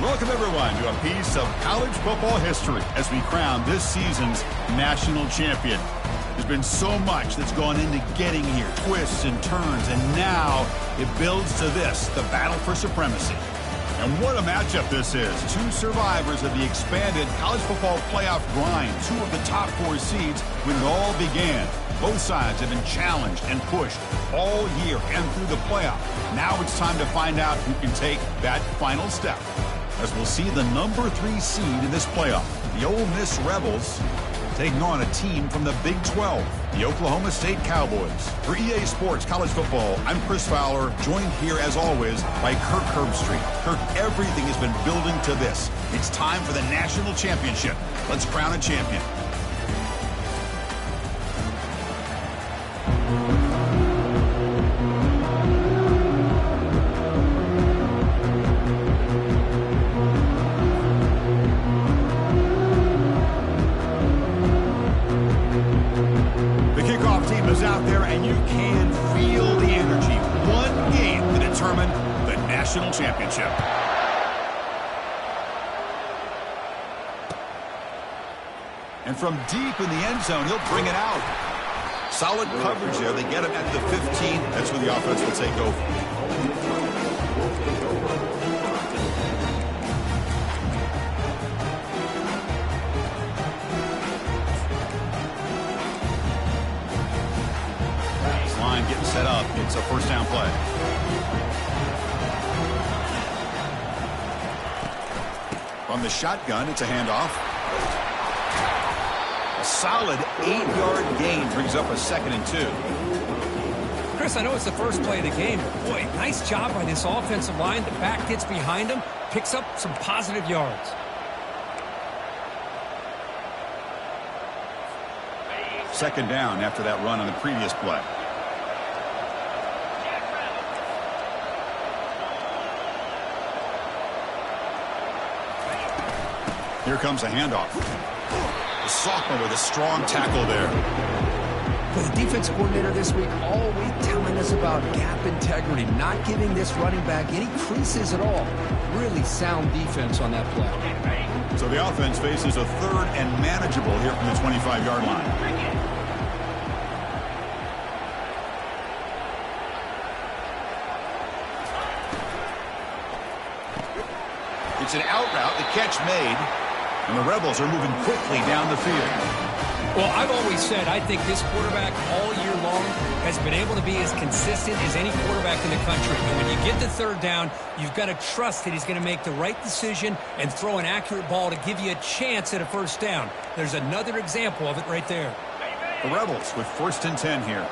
Welcome, everyone, to a piece of college football history as we crown this season's national champion. There's been so much that's gone into getting here, twists and turns, and now it builds to this, the battle for supremacy. And what a matchup this is. Two survivors of the expanded college football playoff grind, two of the top 4 seeds when it all began. Both sides have been challenged and pushed all year and through the playoff. Now it's time to find out who can take that final step, as we'll see the number 3 seed in this playoff, the Ole Miss Rebels, taking on a team from the Big 12, the Oklahoma State Cowboys. For EA Sports College Football, I'm Chris Fowler, joined here as always by Kirk Herbstreit. Kirk, everything has been building to this. It's time for the national championship. Let's crown a champion. Out there, and you can feel the energy. One game to determine the national championship. And from deep in the end zone, he'll bring it out. Solid coverage there. They get him at the 15. That's where the offense will take over. Getting set up. It's a first down play. From the shotgun, it's a handoff. A solid 8-yard gain brings up a 2nd and 2. Chris, I know it's the first play of the game, but boy, nice job by this offensive line. The back gets behind him, picks up some positive yards. Second down after that run on the previous play. Here comes a handoff. The sophomore with a strong tackle there. For the defense coordinator this week, all week telling us about gap integrity, not giving this running back any creases at all. Really sound defense on that play. So the offense faces a 3rd and manageable here from the 25-yard line. It's an out route, the catch made. And the Rebels are moving quickly down the field. Well, I've always said I think this quarterback all year long has been able to be as consistent as any quarterback in the country. And when you get to 3rd down, you've got to trust that he's going to make the right decision and throw an accurate ball to give you a chance at a first down. There's another example of it right there. The Rebels with 1st and 10 here.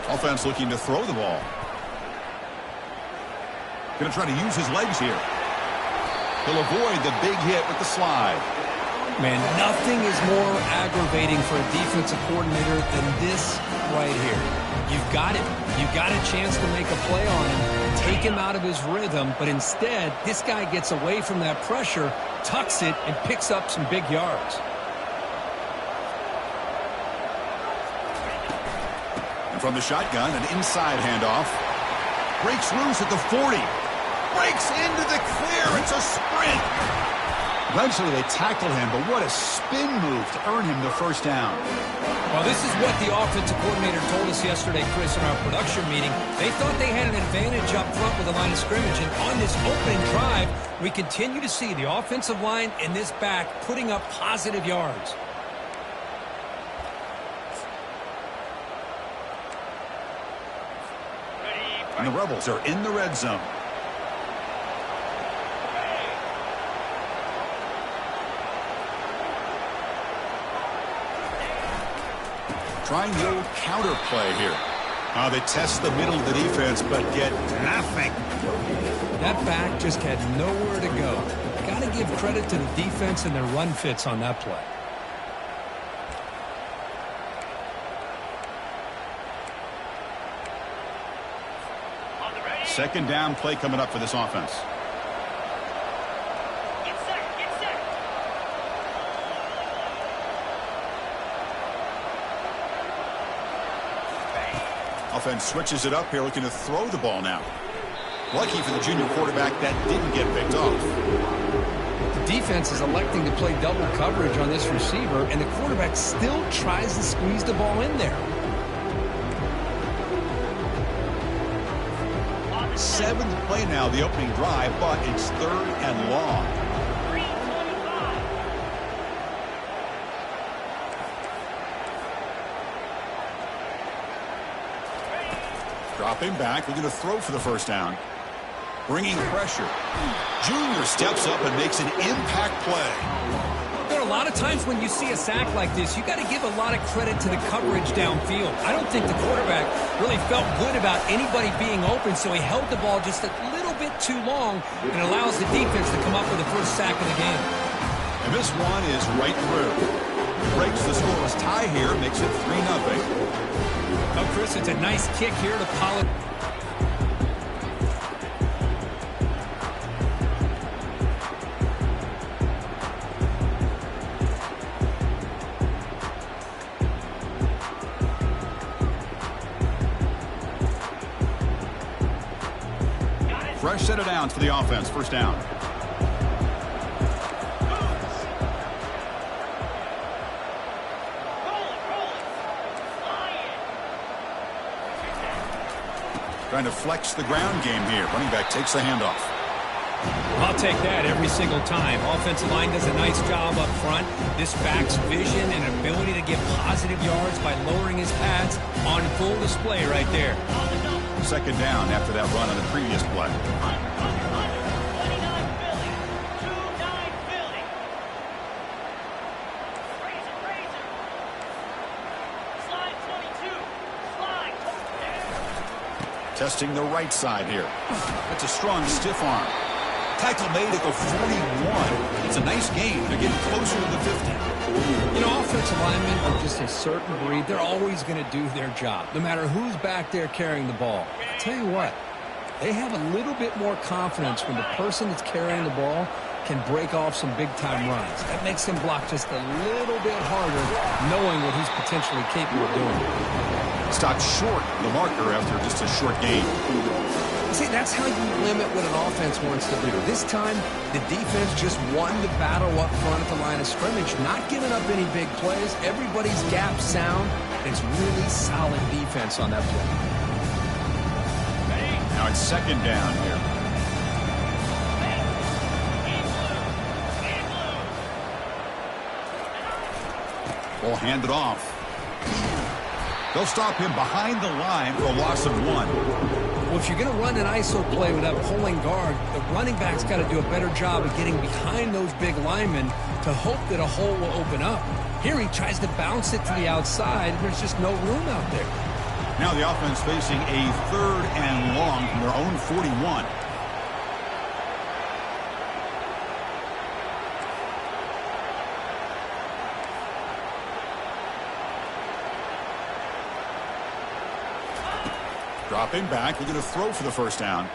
Offense looking to throw the ball. Going to try to use his legs here. He'll avoid the big hit with the slide. Man, nothing is more aggravating for a defensive coordinator than this right here. You've got it. You've got a chance to make a play on him, take him out of his rhythm, but instead, this guy gets away from that pressure, tucks it, and picks up some big yards. From the shotgun, an inside handoff. Breaks loose at the 40. Breaks into the clear. It's a sprint. Eventually they tackle him, but what a spin move to earn him the first down. Well, this is what the offensive coordinator told us yesterday, Chris, in our production meeting. They thought they had an advantage up front with the line of scrimmage, and on this opening drive, we continue to see the offensive line and this back putting up positive yards. And the Rebels are in the red zone. Trying the old counter play here. They test the middle of the defense, but get nothing. That back just had nowhere to go. Got to give credit to the defense and their run fits on that play. Second down play coming up for this offense. Offense switches it up here, looking to throw the ball now. Lucky for the junior quarterback that didn't get picked off. The defense is electing to play double coverage on this receiver, and the quarterback still tries to squeeze the ball in there. 7th play now, the opening drive, but it's 3rd and long. Dropping back, looking to throw for the first down. Bringing pressure. Junior steps up and makes an impact play. There are a lot of times when you see a sack like this, you got to give a lot of credit to the coverage downfield. I don't think the quarterback really felt good about anybody being open, so he held the ball just a little bit too long and allows the defense to come up with the first sack of the game. And this one is right through. Breaks the scoreless tie here, makes it 3-0. Oh, Chris, it's a nice kick here to Pollard. Fresh set of downs for the offense. First down. Trying to flex the ground game here. Running back takes the handoff. I'll take that every single time. Offensive line does a nice job up front. This back's vision and ability to get positive yards by lowering his pads on full display right there. Second down after that run on the previous play. Testing the right side here. That's a strong stiff arm. Tackle made at the 41. It's a nice game. They're getting closer to the 50. You know, offensive linemen are just a certain breed. They're always going to do their job, no matter who's back there carrying the ball. I'll tell you what, they have a little bit more confidence when the person that's carrying the ball can break off some big-time runs. That makes them block just a little bit harder, knowing what he's potentially capable of doing. Stopped short the marker after just a short game. See, that's how you limit what an offense wants to do. This time, the defense just won the battle up front at the line of scrimmage, not giving up any big plays. Everybody's gap sound. It's really solid defense on that play. Now it's second down here. Ball handed off. They'll stop him behind the line for a loss of 1. Well, if you're going to run an ISO play with that pulling guard, the running back's got to do a better job of getting behind those big linemen to hope that a hole will open up. Here he tries to bounce it to the outside. There's just no room out there. Now the offense facing a 3rd and long from their own 41. Dropping back, looking to throw for the first down.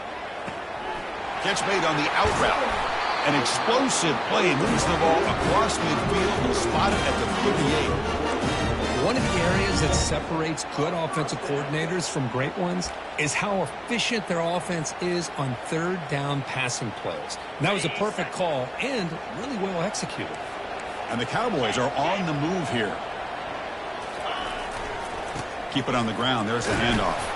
Catch made on the out route. An explosive play, moves the ball across midfield and spotted at the 38. One of the areas that separates good offensive coordinators from great ones is how efficient their offense is on 3rd down passing plays. And that was a perfect call and really well executed. And the Cowboys are on the move here. Keep it on the ground. There's the handoff.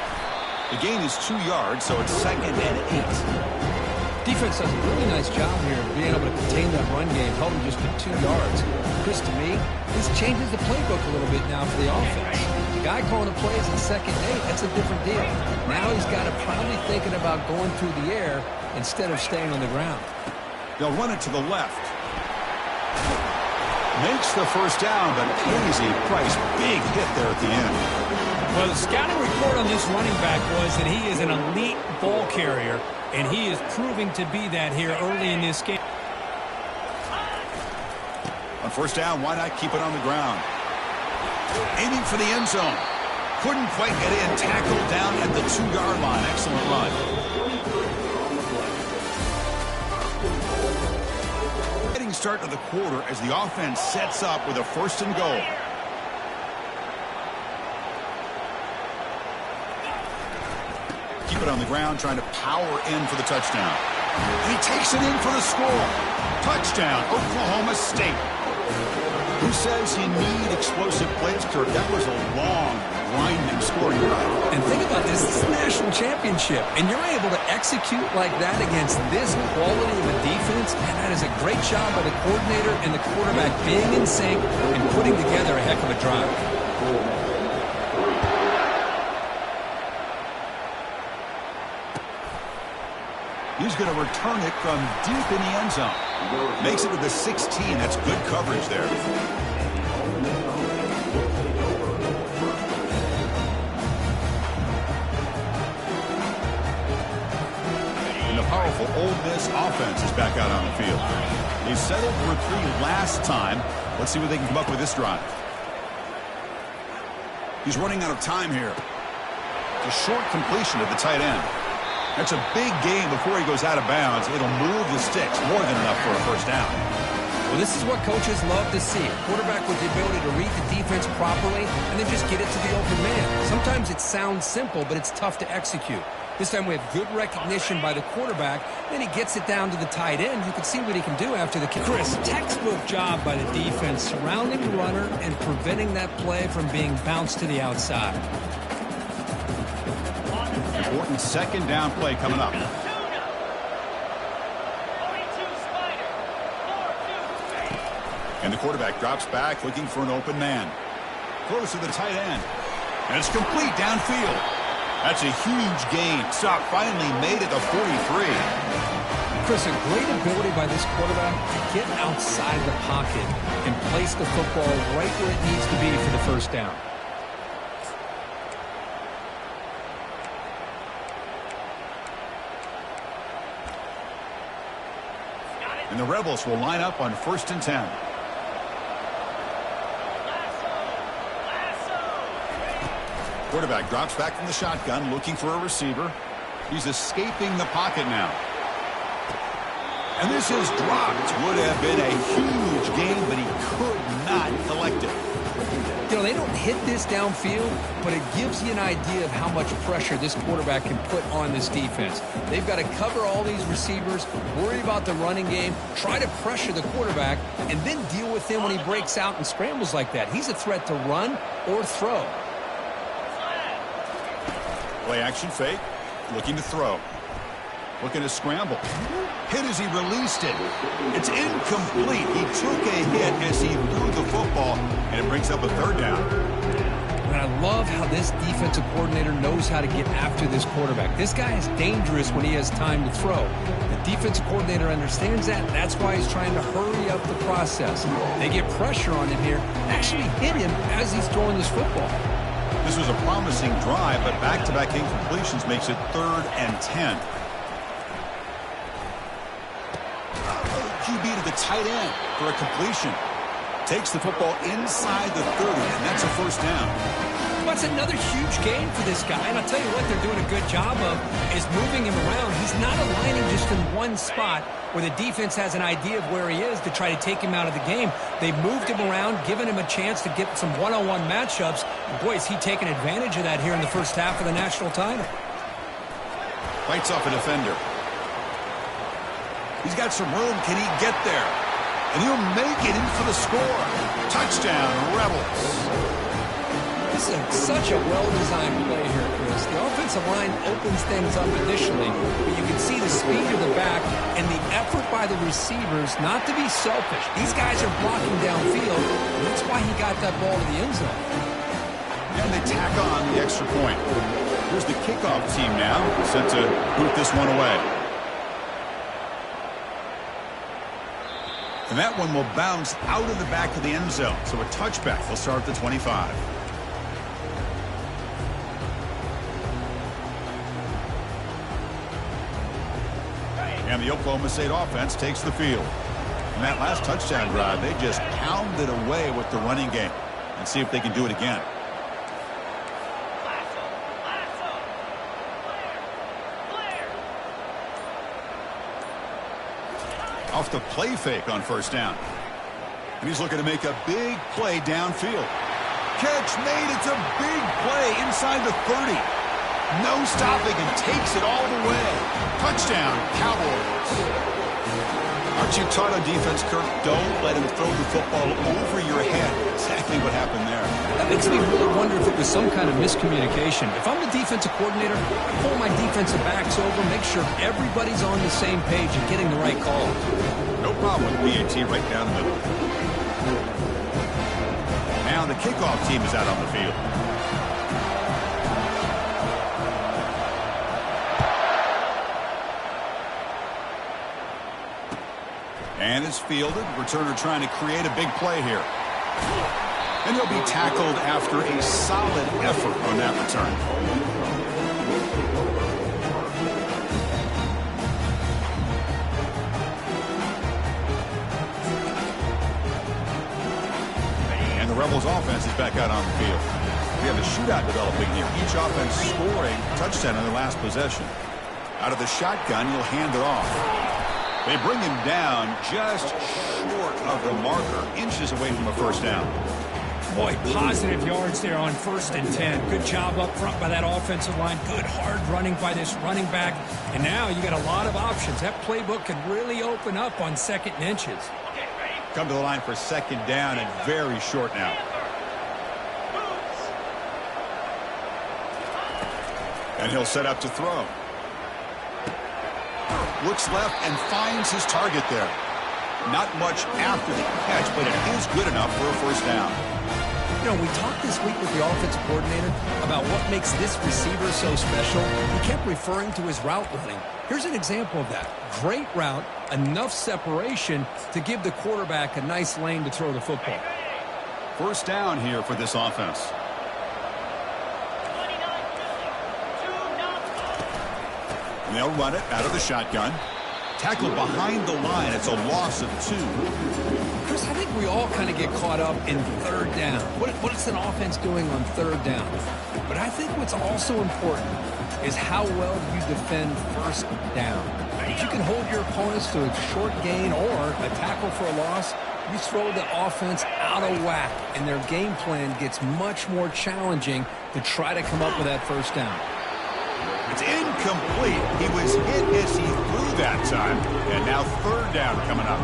The gain is 2 yards, so it's 2nd and 8. Defense does a really nice job here of being able to contain that run game, held him just to 2 yards. Chris, to me, this changes the playbook a little bit now for the offense. The guy calling the plays in 2nd and 8, that's a different deal. Now he's got to probably thinking about going through the air instead of staying on the ground. They'll run it to the left. Makes the first down, but pays a price. Big hit there at the end. Well, the scouting report on this running back was that he is an elite ball carrier, and he is proving to be that here early in this game. On first down, why not keep it on the ground? Aiming for the end zone. Couldn't quite get in. Tackled down at the 2-yard line. Excellent run. Getting start of the quarter as the offense sets up with a 1st and goal. keep it on the ground, trying to power in for the touchdown. And he takes it in for the score. Touchdown, Oklahoma State. Who says you need explosive plays, Kirk? That was a long, grinding scoring drive. And think about this. This is a national championship, and you're able to execute like that against this quality of a defense, and that is a great job by the coordinator and the quarterback being in sync and putting together a heck of a drive. He's going to return it from deep in the end zone. Makes it to the 16. That's good coverage there. And the powerful Ole Miss offense is back out on the field. They settled for 3 last time. Let's see what they can come up with this drive. He's running out of time here. It's a short completion to the tight end. That's a big gain before he goes out of bounds. It'll move the sticks more than enough for a first down. Well, this is what coaches love to see. A quarterback with the ability to read the defense properly and then just get it to the open man. Sometimes it sounds simple, but it's tough to execute. This time we have good recognition by the quarterback. Then he gets it down to the tight end. You can see what he can do after the kick. Chris, textbook job by the defense surrounding the runner and preventing that play from being bounced to the outside. Important second down play coming up. And the quarterback drops back looking for an open man. Throws to the tight end. And it's complete downfield. That's a huge gain. Sock finally made it to 43. Chris, a great ability by this quarterback to get outside the pocket and place the football right where it needs to be for the first down. And the Rebels will line up on 1st and 10. Quarterback drops back from the shotgun, looking for a receiver. He's escaping the pocket now. And this is dropped. Would have been a huge gain, but he could not collect it. You know, they don't hit this downfield, but it gives you an idea of how much pressure this quarterback can put on this defense. They've got to cover all these receivers, worry about the running game, try to pressure the quarterback, and then deal with him when he breaks out and scrambles like that. He's a threat to run or throw. Play action fake, looking to throw. Looking to scramble. Hit as he released it. It's incomplete. He took a hit as he threw the football, and it brings up a 3rd down. And I love how this defensive coordinator knows how to get after this quarterback. This guy is dangerous when he has time to throw. The defensive coordinator understands that. That's why he's trying to hurry up the process. They get pressure on him here, actually hit him as he's throwing this football. This was a promising drive, but back-to-back incompletions makes it 3rd and 10. QB to the tight end for a completion. Takes the football inside the 30, and that's a first down. That's another huge gain for this guy, and I'll tell you what they're doing a good job of is moving him around. He's not aligning just in one spot where the defense has an idea of where he is to try to take him out of the game. They've moved him around, given him a chance to get some one-on-one matchups. Boy, is he taking advantage of that here in the first half of the national title. Fights off a defender. He's got some room. Can he get there? And he'll make it in for the score. Touchdown, Rebels. This is such a well-designed play here, Chris. The offensive line opens things up initially, but you can see the speed of the back and the effort by the receivers not to be selfish. These guys are blocking downfield, and that's why he got that ball to the end zone. And they tack on the extra point. Here's the kickoff team now, set to boot this one away. And that one will bounce out of the back of the end zone. So a touchback. They'll start at the 25. And the Oklahoma State offense takes the field. And that last touchdown drive, they just pounded away with the running game. And see if they can do it again. Off the play fake on first down. And he's looking to make a big play downfield. Catch made. It's a big play inside the 30. No stopping and takes it all the way. Touchdown, Cowboys. Aren't you taught on defense, Kirk? Don't let him throw the football over your head. Exactly what happened there. That makes me really wonder if it was some kind of miscommunication. If I'm the defensive coordinator, I pull my defensive backs over, make sure everybody's on the same page and getting the right call. No problem with BAT right down the middle. Now the kickoff team is out on the field. And it's fielded. Returner trying to create a big play here. And he'll be tackled after a solid effort on that return. And the Rebels offense is back out on the field. We have a shootout developing here. Each offense scoring a touchdown on their last possession. Out of the shotgun, he'll hand it off. They bring him down just short of the marker, inches away from a first down. Boy, positive yards there on 1st and 10. Good job up front by that offensive line. Good hard running by this running back. And now you got a lot of options. That playbook could really open up on 2nd and inches. Come to the line for 2nd down and very short now. And he'll set up to throw. Looks left and finds his target there. Not much after the catch, but it is good enough for a first down. You know, we talked this week with the offensive coordinator about what makes this receiver so special. He kept referring to his route running. Here's an example of that. Great route, enough separation to give the quarterback a nice lane to throw the football. First down here for this offense. And they'll run it out of the shotgun. Tackled behind the line. It's a loss of 2. Chris, I think we all kind of get caught up in 3rd down. What is an offense doing on 3rd down? But I think what's also important is how well you defend 1st down. If you can hold your opponents to a short gain or a tackle for a loss, you throw the offense out of whack, and their game plan gets much more challenging to try to come up with that first down. It's incomplete. He was hit as he threw that time. And now 3rd down coming up.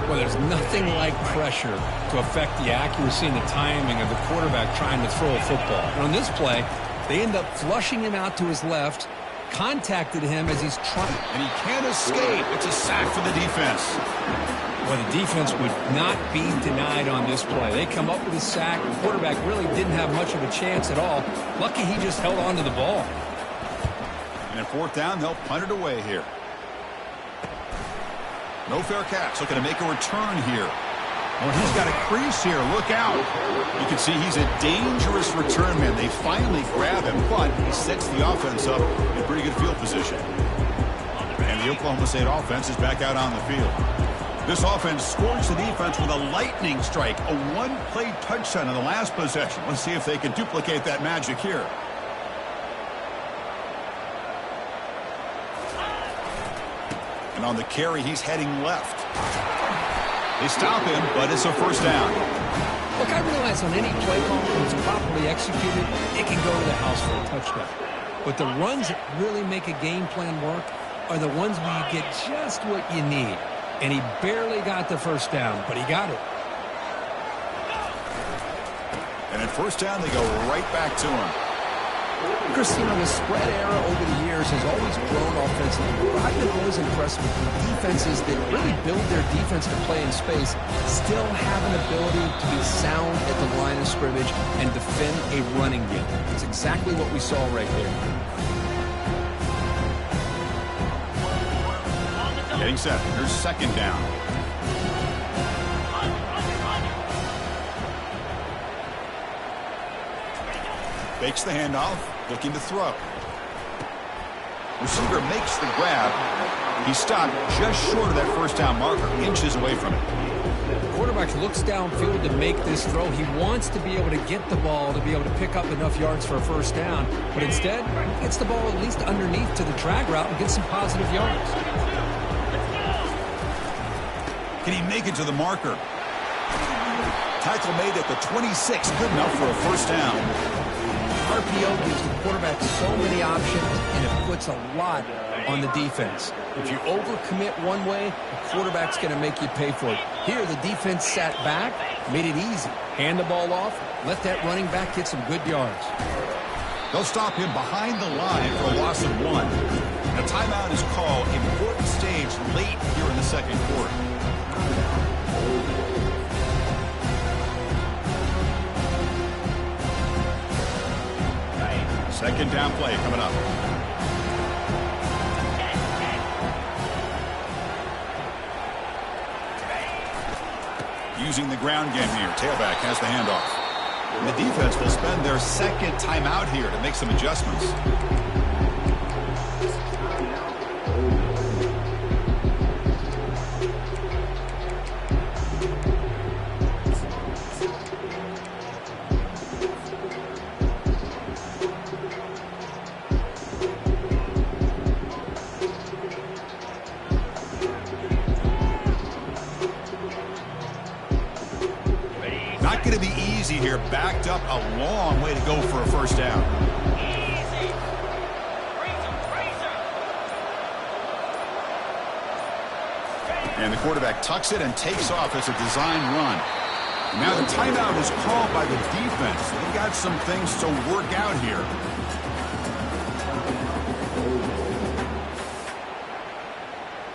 Well, there's nothing like pressure to affect the accuracy and the timing of the quarterback trying to throw a football. And on this play, they end up flushing him out to his left, contacted him as he's trying. And he can't escape. It's a sack for the defense. Well, the defense would not be denied on this play. They come up with a sack. The quarterback really didn't have much of a chance at all. Lucky he just held on to the ball. And at 4th down, they'll punt it away here. No fair catch. Looking to make a return here. Well, he's got a crease here. Look out. You can see he's a dangerous return man. They finally grab him, but he sets the offense up in pretty good field position. And the Oklahoma State offense is back out on the field. This offense scores the defense with a lightning strike. A one-play touchdown in the last possession. Let's see if they can duplicate that magic here. And on the carry, he's heading left. They stop him, but it's a first down. Look, I realize on any play call, when it's properly executed, it can go to the house for a touchdown. But the runs that really make a game plan work are the ones where you get just what you need. And he barely got the first down, but he got it. And at 1st down, they go right back to him. Christina, the spread era over the years has always grown offensively. I've been always impressed with the defenses that really build their defense to play in space, still have an ability to be sound at the line of scrimmage and defend a running game. It's exactly what we saw right there. Getting set. Here's 2nd down. Fakes the handoff, looking to throw. Receiver makes the grab. He stopped just short of that first down marker, inches away from it. The quarterback looks downfield to make this throw. He wants to be able to get the ball to be able to pick up enough yards for a first down. But instead, he gets the ball at least underneath to the drag route and gets some positive yards. Can he make it to the marker? Tackle made at the 26. Good enough for a first down. Hard RPO gives the quarterback so many options, and it puts a lot on the defense. If you overcommit one way, the quarterback's going to make you pay for it. Here, the defense sat back, made it easy. Hand the ball off, let that running back get some good yards. They'll stop him behind the line for a loss of 1. A timeout is called. Important stage late here in the second quarter. Second down play coming up. Using the ground game here. Tailback has the handoff. And the defense will spend their second timeout here to make some adjustments. Not going to be easy here. Backed up a long way to go for a first down. And the quarterback tucks it and takes off as a design run. Now the timeout is called by the defense. They've got some things to work out here.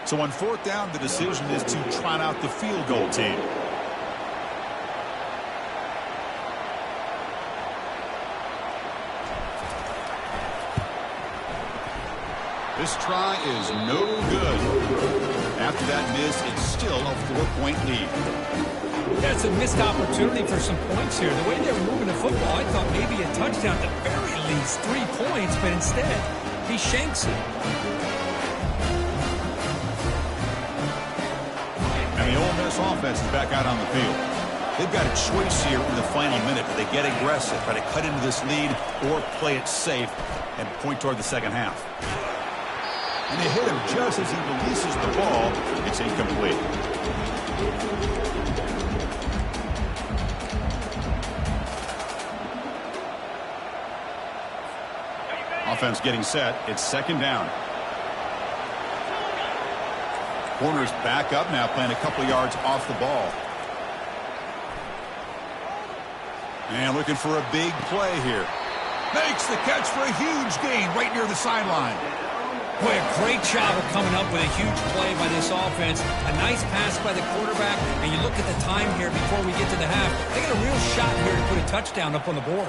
So on fourth down, the decision is to trot out the field goal team. This try is no good. After that miss, it's still a 4-point lead. That's a missed opportunity for some points here. The way they were moving the football, I thought maybe a touchdown, at the very least 3 points, but instead, he shanks it. And the Ole Miss offense is back out on the field. They've got a choice here in the final minute. Do they get aggressive, try to cut into this lead, or play it safe and point toward the second half? And they hit him just as he releases the ball. It's incomplete. Offense getting set. It's second down. Corner's back up now, playing a couple yards off the ball. And looking for a big play here. Makes the catch for a huge gain right near the sideline. Boy, a great job of coming up with a huge play by this offense. A nice pass by the quarterback, and you look at the time here before we get to the half. They got a real shot here to put a touchdown up on the board.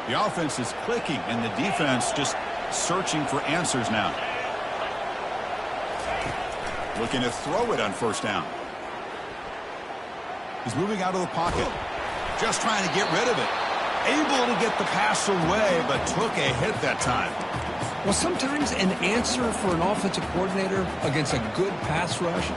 The offense is clicking, and the defense just searching for answers now. Looking to throw it on first down. He's moving out of the pocket. Just trying to get rid of it. Able to get the pass away, but took a hit that time. Well, sometimes an answer for an offensive coordinator against a good pass rush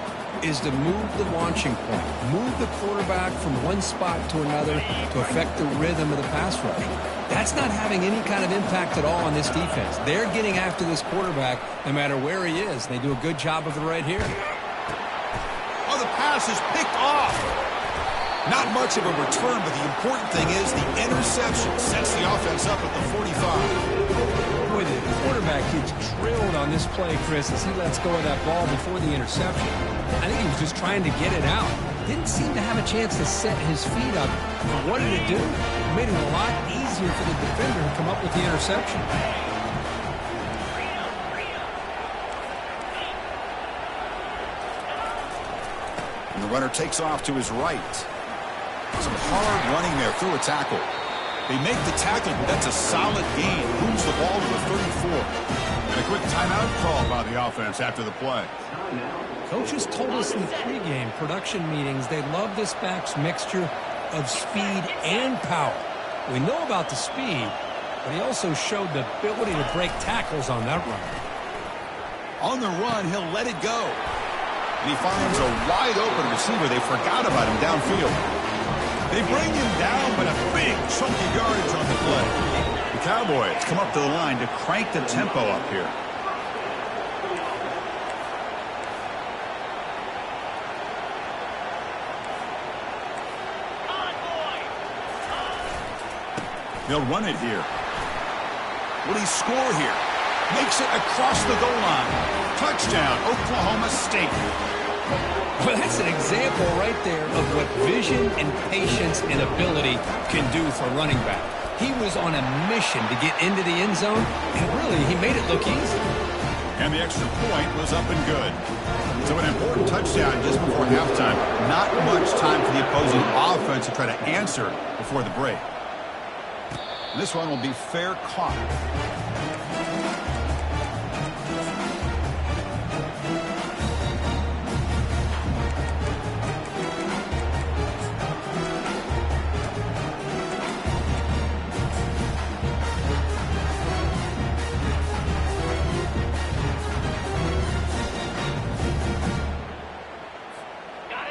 is to move the launching point, move the quarterback from one spot to another to affect the rhythm of the pass rush. That's not having any kind of impact at all on this defense. They're getting after this quarterback no matter where he is. They do a good job of it right here. Oh, the pass is picked off. Not much of a return, but the important thing is the interception sets the offense up at the 45. Boy, the quarterback gets drilled on this play, Chris, as he lets go of that ball before the interception. I think he was just trying to get it out. Didn't seem to have a chance to set his feet up. But what did it do? It made it a lot easier for the defender to come up with the interception. And the runner takes off to his right. Some hard running there through a tackle. They make the tackle, but that's a solid gain. Moves the ball to the 34. And a quick timeout call by the offense after the play. Coaches told us in the pregame production meetings they love this back's mixture of speed and power. We know about the speed, but he also showed the ability to break tackles on that run. On the run, he'll let it go. And he finds a wide open receiver. They forgot about him downfield. They bring him down, but a big chunk of yardage on the play. The Cowboys come up to the line to crank the tempo up here. They'll run it here. Will he score here? Makes it across the goal line. Touchdown, Oklahoma State. Well, that's an example right there of what vision and patience and ability can do for a running back. He was on a mission to get into the end zone, and really, he made it look easy. And the extra point was up and good. So an important touchdown just before halftime. Not much time for the opposing offense to try to answer before the break. And this one will be fair caught.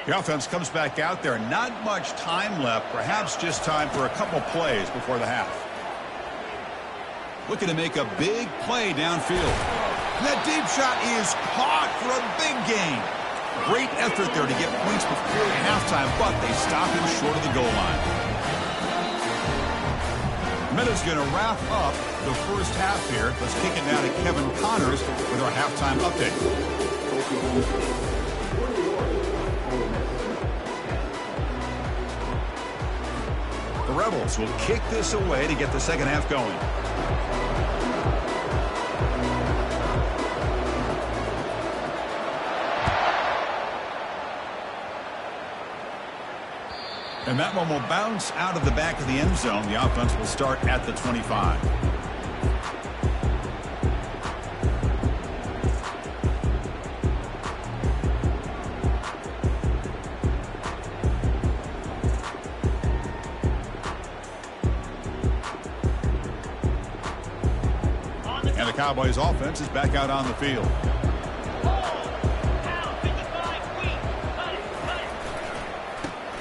The offense comes back out there. Not much time left. Perhaps just time for a couple plays before the half. Looking to make a big play downfield. That deep shot is caught for a big gain. Great effort there to get points before halftime, but they stop him short of the goal line. Meta's going to wrap up the first half here. Let's kick it now to Kevin Connors with our halftime update. The Rebels will kick this away to get the second half going. And that one will bounce out of the back of the end zone. The offense will start at the 25. And the Cowboys offense is back out on the field.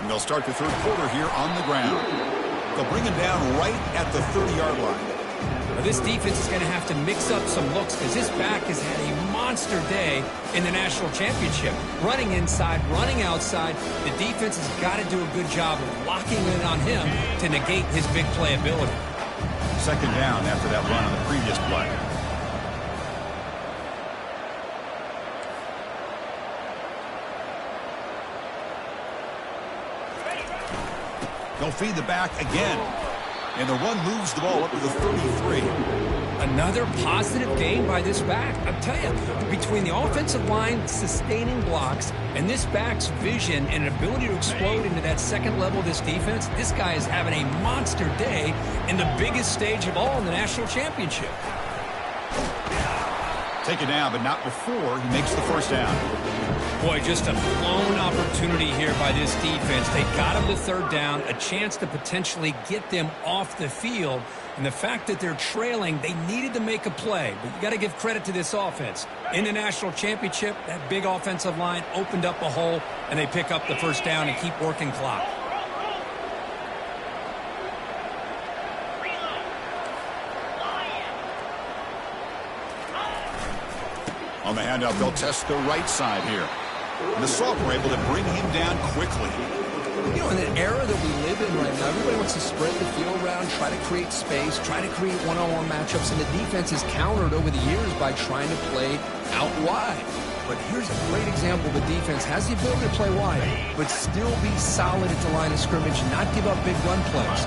And they'll start the third quarter here on the ground. They'll bring him down right at the 30-yard line. Well, this defense is going to have to mix up some looks because this back has had a monster day in the national championship. Running inside, running outside. The defense has got to do a good job of locking in on him to negate his big play ability. Second down after that run on the previous play. They'll feed the back again. And the run moves the ball up to the 33. Another positive game by this back. I'll tell you, between the offensive line sustaining blocks and this back's vision and ability to explode into that second level of this defense, this guy is having a monster day in the biggest stage of all in the national championship. Take it down, but not before he makes the first down. Boy, just a blown opportunity here by this defense. They got him to third down, a chance to potentially get them off the field. And the fact that they're trailing, they needed to make a play. But you got to give credit to this offense. In the national championship, that big offensive line opened up a hole, and they pick up the first down and keep working clock. On the handoff, they'll test the right side here. And the sophomore able to bring him down quickly. You know, in the era that we live in right now, everybody wants to spread the field around, try to create space, try to create one-on-one matchups, and the defense is countered over the years by trying to play out wide. But here's a great example. The defense has the ability to play wide, but still be solid at the line of scrimmage, not give up big run plays.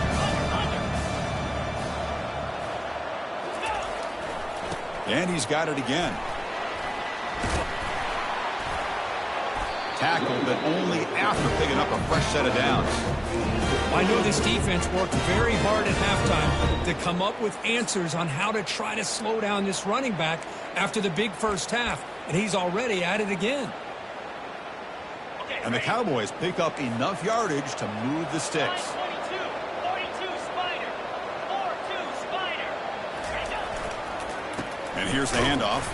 And he's got it again. Tackled, but only after picking up a fresh set of downs. I know this defense worked very hard at halftime to come up with answers on how to try to slow down this running back after the big first half, and he's already at it again. And the Cowboys pick up enough yardage to move the sticks. 42 Spider. 4-2 Spider. And here's the handoff.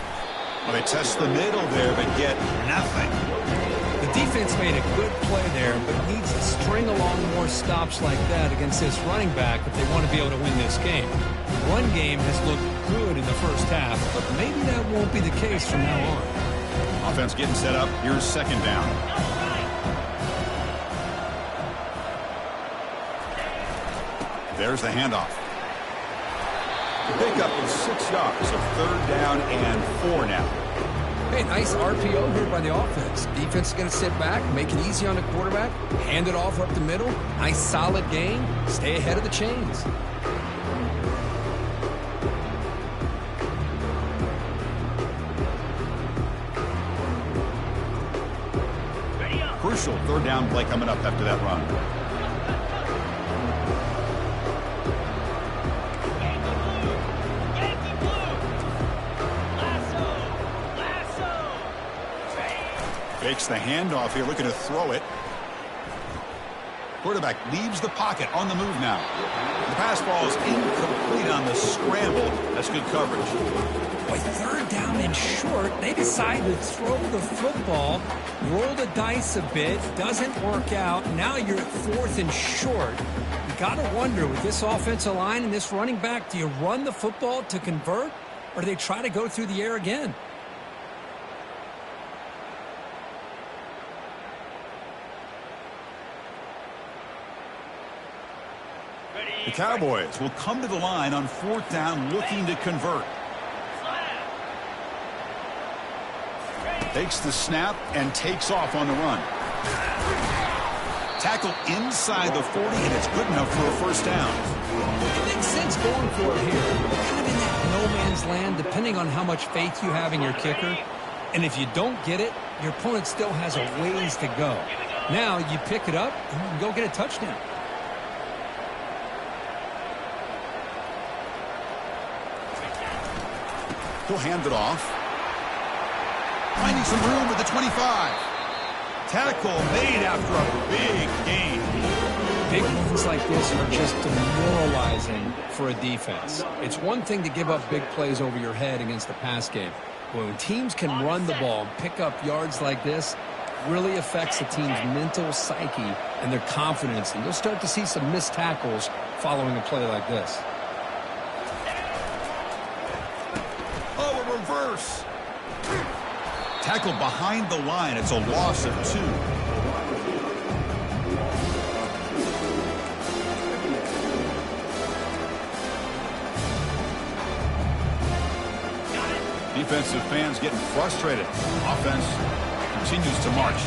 Well, they test the middle there, but get nothing. The defense made a good play there, but needs to string along more stops like that against this running back if they want to be able to win this game. The run game has looked good in the first half, but maybe that won't be the case from now on. Offense getting set up. Here's second down. There's the handoff. Pickup is 6 yards of 3rd down and 4 now. Hey, nice RPO here by the offense. Defense is going to sit back, make it easy on the quarterback, hand it off up the middle. Nice solid gain. Stay ahead of the chains. Crucial 3rd down play coming up after that run. Fakes the handoff here, looking to throw it. Quarterback leaves the pocket on the move now. The pass ball is incomplete on the scramble. That's good coverage. Boy, 3rd down and short. They decide to throw the football, roll the dice a bit, doesn't work out. Now you're at 4th and short. You got to wonder, with this offensive line and this running back, do you run the football to convert, or do they try to go through the air again? The Cowboys will come to the line on 4th down, looking to convert. Takes the snap and takes off on the run. Tackle inside the 40, and it's good enough for a 1st down. It makes sense going for it here. Kind of in that no man's land, depending on how much faith you have in your kicker. And if you don't get it, your opponent still has a ways to go. Now you pick it up and you can go get a touchdown. He'll hand it off. Finding some room at the 25. Tackle made after a big gain. Big moves like this are just demoralizing for a defense. It's one thing to give up big plays over your head against the pass game. But when teams can run the ball and pick up yards like this, it really affects the team's mental psyche and their confidence. And you'll start to see some missed tackles following a play like this. Oh, a reverse. Tackle behind the line. It's a loss of 2. Defensive fans getting frustrated. Offense continues to march.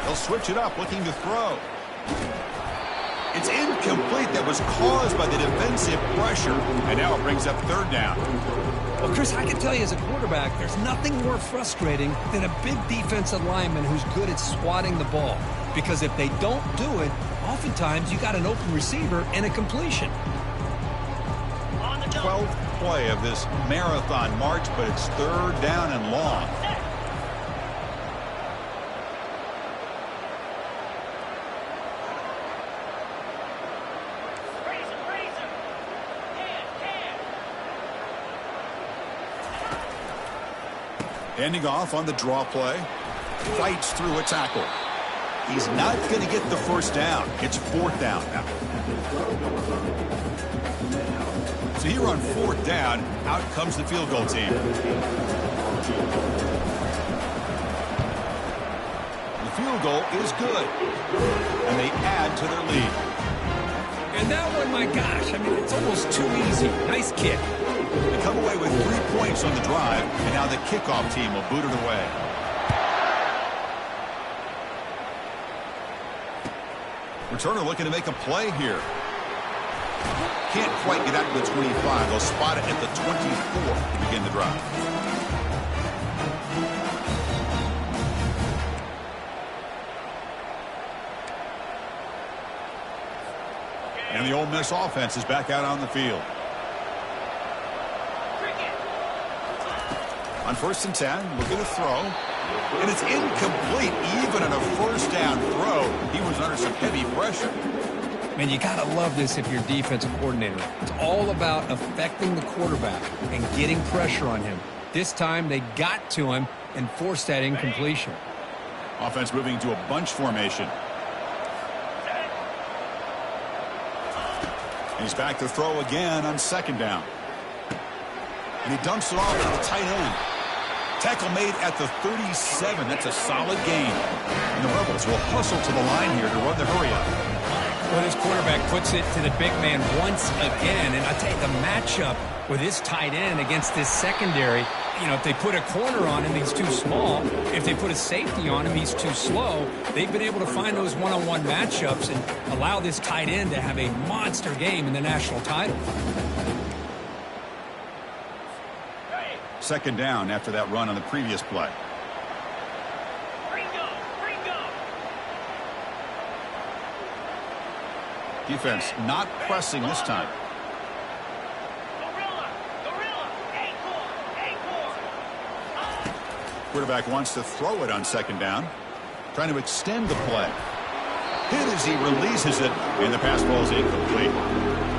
They'll switch it up, looking to throw. It's incomplete. That was caused by the defensive pressure. And now it brings up 3rd down. Well, Chris, I can tell you as a quarterback, there's nothing more frustrating than a big defensive lineman who's good at swatting the ball. Because if they don't do it, oftentimes you got an open receiver and a completion. 12th play of this marathon march, but it's 3rd down and long. Ending off on the draw play. Fights through a tackle. He's not going to get the 1st down. It's 4th down now. So here on 4th down, out comes the field goal team. The field goal is good. And they add to their lead. And that one, my gosh, I mean, it's almost too easy. Nice kick. They come away with 3 points on the drive, and now the kickoff team will boot it away. Returner looking to make a play here. Can't quite get out to the 25. They'll spot it at the 24 to begin the drive. And the Ole Miss offense is back out on the field. On 1st and 10, looking to throw. And it's incomplete. Even on a 1st down throw, he was under some heavy pressure. Man, you got to love this if you're defensive coordinator. It's all about affecting the quarterback and getting pressure on him. This time they got to him and forced that incompletion. Offense moving to a bunch formation. And he's back to throw again on 2nd down. And he dumps it off to the tight end. Tackle made at the 37. That's a solid gain. And the Rebels will hustle to the line here to run the hurry up. Well, this quarterback puts it to the big man once again. And I tell you, the matchup with this tight end against this secondary, you know, if they put a corner on him, he's too small. If they put a safety on him, he's too slow. They've been able to find those one-on-one matchups and allow this tight end to have a monster game in the national title. Second down after that run on the previous play. Defense not pressing this time. Quarterback wants to throw it on second down. Trying to extend the play. Hit as he releases it, and the pass ball is incomplete.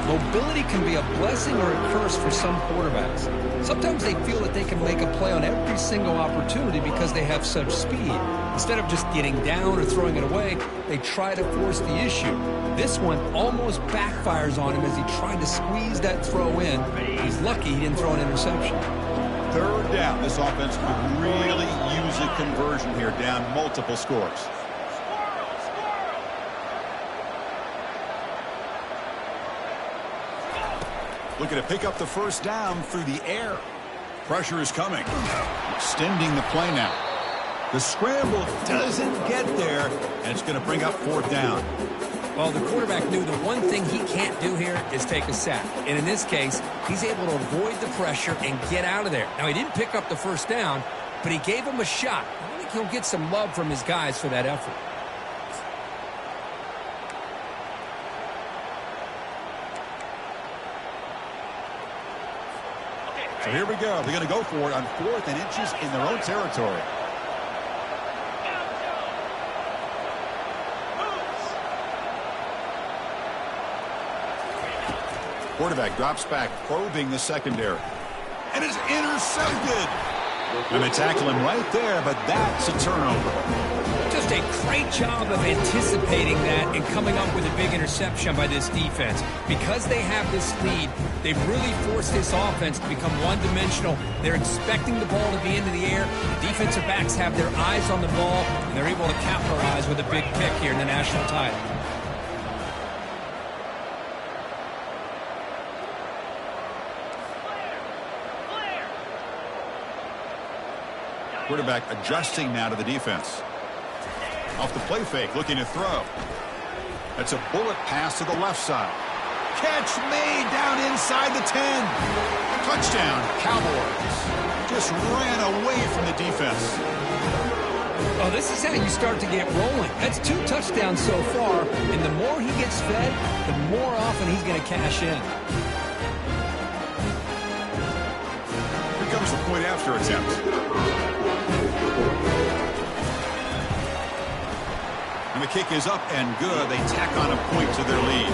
Mobility can be a blessing or a curse for some quarterbacks. Sometimes they feel that they can make a play on every single opportunity because they have such speed. Instead of just getting down or throwing it away, they try to force the issue. This one almost backfires on him as he tried to squeeze that throw in. He's lucky he didn't throw an interception. Third down. This offense could really use a conversion here, down multiple scores. Looking to pick up the first down through the air. Pressure is coming. Extending the play now. The scramble doesn't get there, and it's going to bring up fourth down. Well, the quarterback knew the one thing he can't do here is take a sack. And in this case, he's able to avoid the pressure and get out of there. Now, he didn't pick up the first down, but he gave him a shot. I think he'll get some love from his guys for that effort. So here we go. They're going to go for it on 4th and inches in their own territory. Quarterback drops back, probing the secondary. And is intercepted. And they tackle him right there, but that's a turnover. Just a great job of anticipating that and coming up with a big interception by this defense. Because they have this lead, they've really forced this offense to become one-dimensional. They're expecting the ball to be into the air. The defensive backs have their eyes on the ball, and they're able to capitalize with a big pick here in the national title. Quarterback adjusting now to the defense. Off the play fake, looking to throw. That's a bullet pass to the left side. Catch made down inside the 10. Touchdown, Cowboys. Just ran away from the defense. Oh, this is how you start to get rolling. That's 2 touchdowns so far, and the more he gets fed, the more often he's going to cash in. Here comes the point after attempt. And the kick is up and good. They tack on a point to their lead.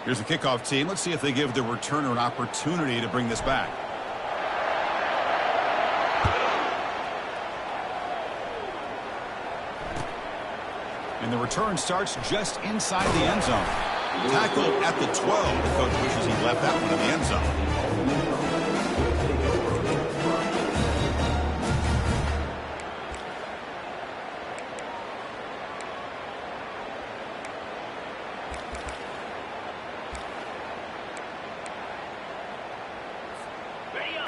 Here's the kickoff team. Let's see if they give the returner an opportunity to bring this back. And the return starts just inside the end zone. Tackled at the 12. The coach wishes he left that one in the end zone.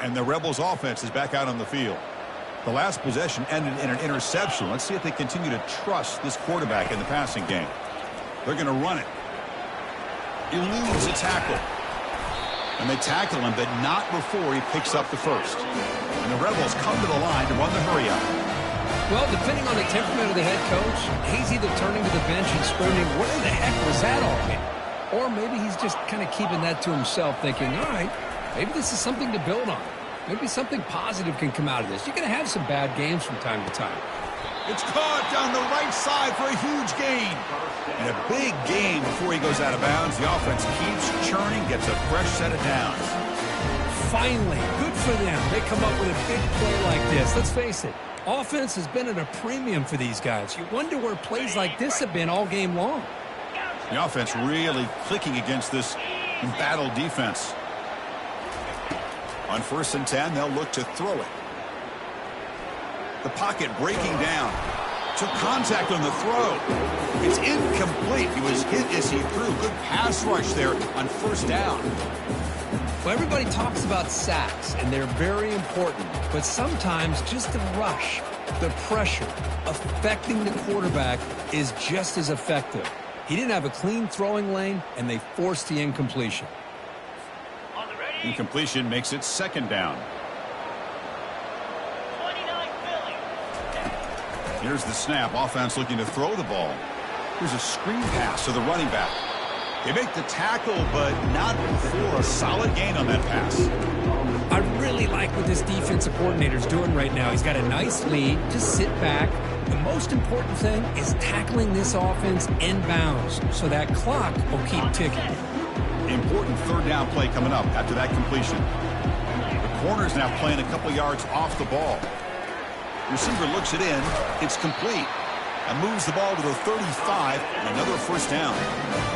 And the Rebels offense is back out on the field. The last possession ended in an interception. Let's see if they continue to trust this quarterback in the passing game. They're going to run it. Eludes a tackle. And they tackle him, but not before he picks up the first. And the Rebels come to the line to run the hurry up. Well, depending on the temperament of the head coach, he's either turning to the bench and screaming, "What in the heck was that all about?" Or maybe he's just kind of keeping that to himself, thinking, all right, maybe this is something to build on. Maybe something positive can come out of this. You're going to have some bad games from time to time. It's caught down the right side for a huge gain. And a big gain before he goes out of bounds. The offense keeps churning, gets a fresh set of downs. Finally, good for them. They come up with a big play like this. Let's face it, offense has been at a premium for these guys. You wonder where plays like this have been all game long. The offense really clicking against this embattled defense. On 1st and 10, they'll look to throw it. The pocket breaking down. Took contact on the throw. It's incomplete. He was hit as he threw. Good pass rush there on 1st down. Well, everybody talks about sacks, and they're very important. But sometimes just the rush, the pressure, affecting the quarterback is just as effective. He didn't have a clean throwing lane, and they forced the incompletion. Incompletion makes it 2nd down. 29 Philly. Here's the snap. Offense looking to throw the ball. Here's a screen pass to the running back. They make the tackle, but not for a solid gain on that pass. I really like what this defensive coordinator's doing right now. He's got a nice lead. Just sit back. The most important thing is tackling this offense inbounds, so that clock will keep ticking. Important 3rd down play coming up after that completion. The corner's now playing a couple yards off the ball. Receiver looks it in. It's complete. And moves the ball to the 35, and another 1st down.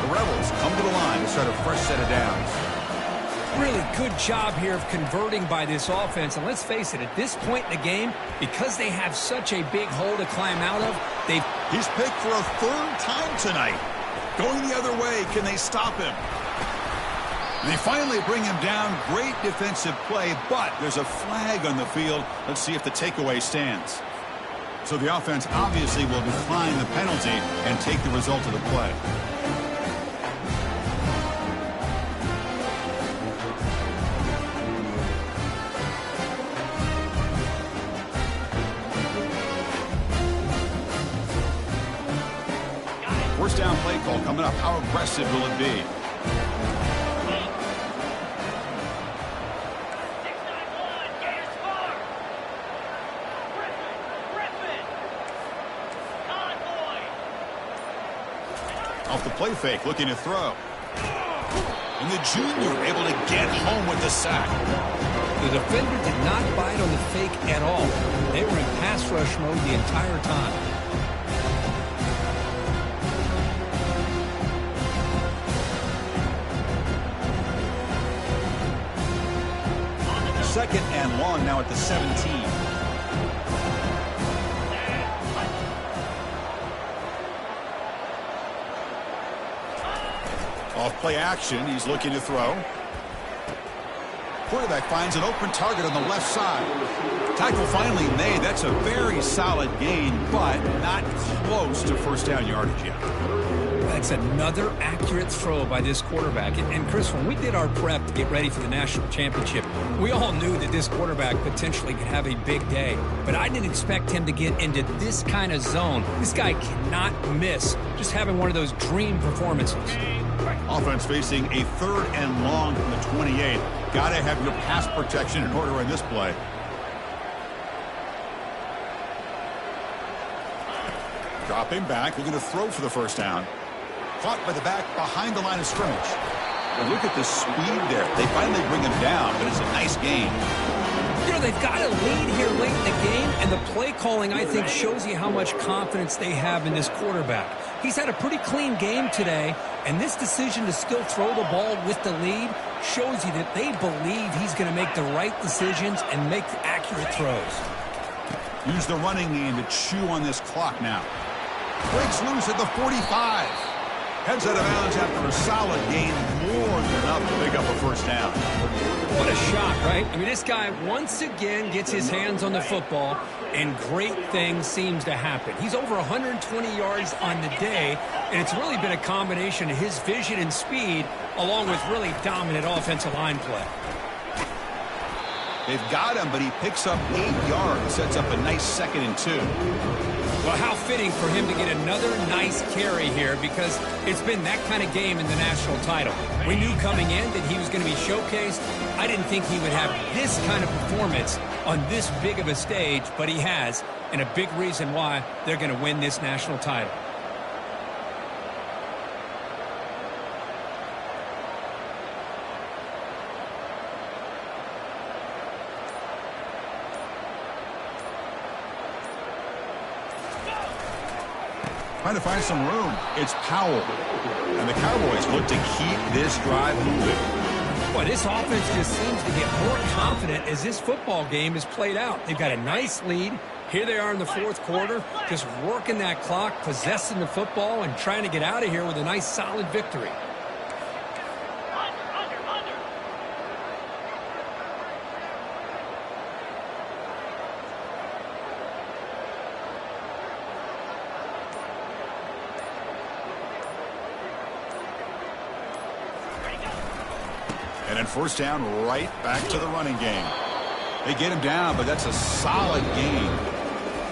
The Rebels come to the line to start a fresh set of downs. Really good job here of converting by this offense. And let's face it, at this point in the game, because they have such a big hole to climb out of, He's picked for a 3rd time tonight. Going the other way, can they stop him? And they finally bring him down. Great defensive play, but there's a flag on the field. Let's see if the takeaway stands. So the offense obviously will decline the penalty and take the result of the play. First down play call coming up. How aggressive will it be? 691, Gators far. Griffin. Convoy. Off the play fake, looking to throw. And the junior able to get home with the sack. The defender did not bite on the fake at all. They were in pass rush mode the entire time. 2nd and long now at the 17. Off play action, he's looking to throw. Quarterback finds an open target on the left side. Tackle finally made. That's a very solid gain, but not close to 1st down yardage yet. That's another accurate throw by this quarterback. And Chris, when we did our prep to get ready for the national championship, we all knew that this quarterback potentially could have a big day. But I didn't expect him to get into this kind of zone. This guy cannot miss. Just having one of those dream performances. Offense facing a 3rd and long from the 28. Got to have your pass protection in order in this play. Dropping back, looking to throw for the 1st down. Caught by the back behind the line of scrimmage. And look at the speed there. They finally bring him down, but it's a nice gain. You know, they've got a lead here late in the game, and the play calling, I think, shows you how much confidence they have in this quarterback. He's had a pretty clean game today, and this decision to still throw the ball with the lead shows you that they believe he's going to make the right decisions and make accurate throws. Use the running game to chew on this clock now. Breaks loose at the 45. Heads out of bounds after a solid gain, more than enough to pick up a 1st down. What a shot, right? I mean, this guy once again gets his hands on the football, and great things seems to happen. He's over 120 yards on the day, and it's really been a combination of his vision and speed, along with really dominant offensive line play. They've got him, but he picks up 8 yards, sets up a nice 2nd and 2. Well, how fitting for him to get another nice carry here, because it's been that kind of game in the national title. We knew coming in that he was going to be showcased. I didn't think he would have this kind of performance on this big of a stage, but he has, and a big reason why they're going to win this national title. Trying to find some room. It's Powell. And the Cowboys look to keep this drive moving. Boy, this offense just seems to get more confident as this football game is played out. They've got a nice lead. Here they are in the fourth quarter, just working that clock, possessing the football, and trying to get out of here with a nice, solid victory. And then first down, right back to the running game. They get him down, but that's a solid gain.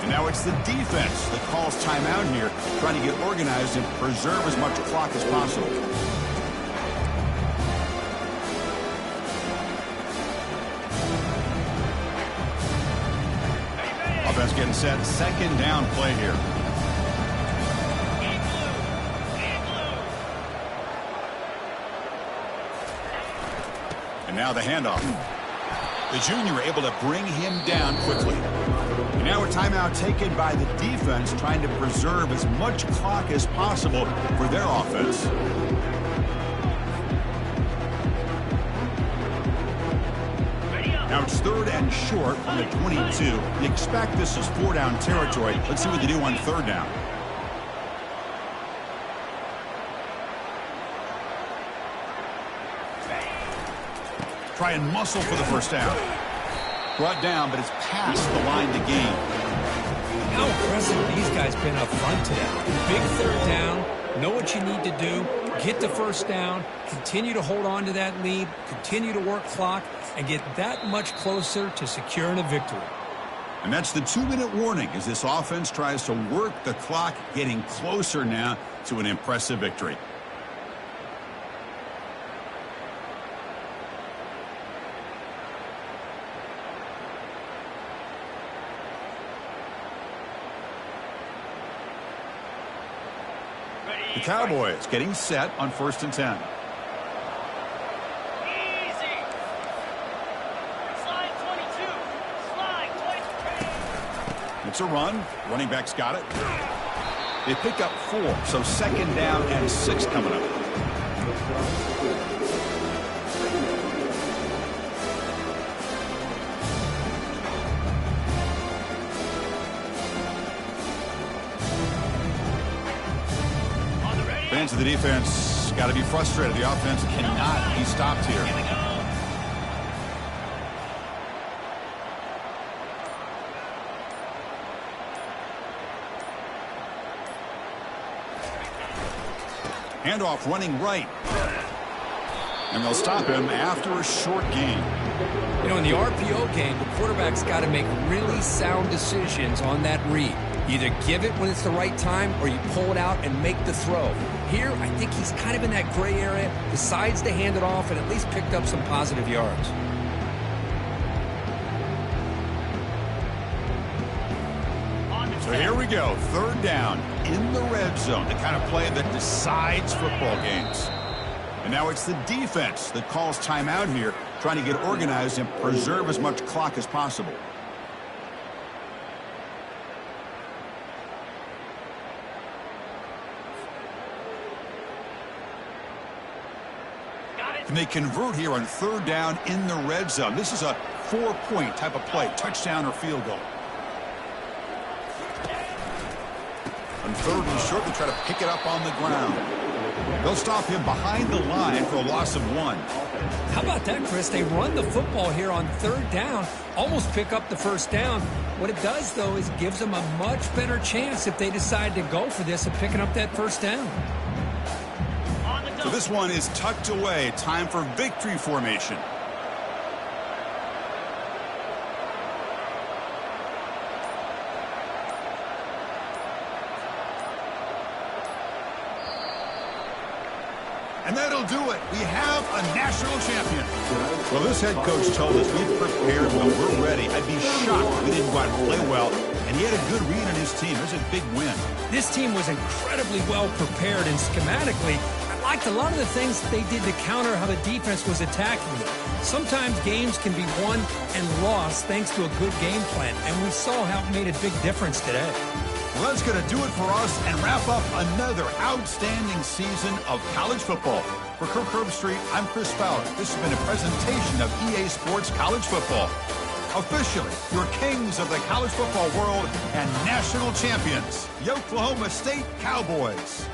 And now it's the defense that calls timeout here, trying to get organized and preserve as much clock as possible. Offense getting set. Second down play here. And now the handoff. The junior able to bring him down quickly. And now a timeout taken by the defense, trying to preserve as much clock as possible for their offense. Now it's third and short on the 22. You expect this is four-down territory. Let's see what they do on third down. Try and muscle for the first down. Brought down, but it's past the line to gain. How impressive these guys been up front today. Big third down, know what you need to do, get the first down, continue to hold on to that lead, continue to work clock, and get that much closer to securing a victory. And that's the 2-minute warning as this offense tries to work the clock, getting closer now to an impressive victory. The Cowboys getting set on 1st and 10. Easy. Slide 22. Slide 23. It's a run. Running back's got it. They pick up 4, so second down and 6 coming up. Fans of the defense got to be frustrated. The offense cannot be stopped here. Handoff running right. And they'll stop him after a short gain. You know, in the RPO game, the quarterback's got to make really sound decisions on that read. Either give it when it's the right time or you pull it out and make the throw. Here, I think he's kind of in that gray area, decides to hand it off and at least picked up some positive yards. So here we go, third down in the red zone, the kind of play that decides football games. And now it's the defense that calls timeout here, trying to get organized and preserve as much clock as possible. And they convert here on third down in the red zone. This is a 4-point type of play, touchdown or field goal. On third and short, they try to pick it up on the ground. They'll stop him behind the line for a loss of 1. How about that, Chris? They run the football here on third down, almost pick up the first down. What it does, though, is gives them a much better chance if they decide to go for this of picking up that first down. So this one is tucked away. Time for victory formation. And that'll do it. We have a national champion. Well, this head coach told us we've prepared well, we're ready. I'd be shocked if we didn't go out and play well. And he had a good read on his team. It was a big win. This team was incredibly well prepared, and schematically, I liked a lot of the things they did to counter how the defense was attacking them. Sometimes games can be won and lost thanks to a good game plan, and we saw how it made a big difference today. Well, that's going to do it for us and wrap up another outstanding season of college football. For Kirk Herbstreit, I'm Chris Fowler. This has been a presentation of EA Sports College Football. Officially, your kings of the college football world and national champions, the Oklahoma State Cowboys.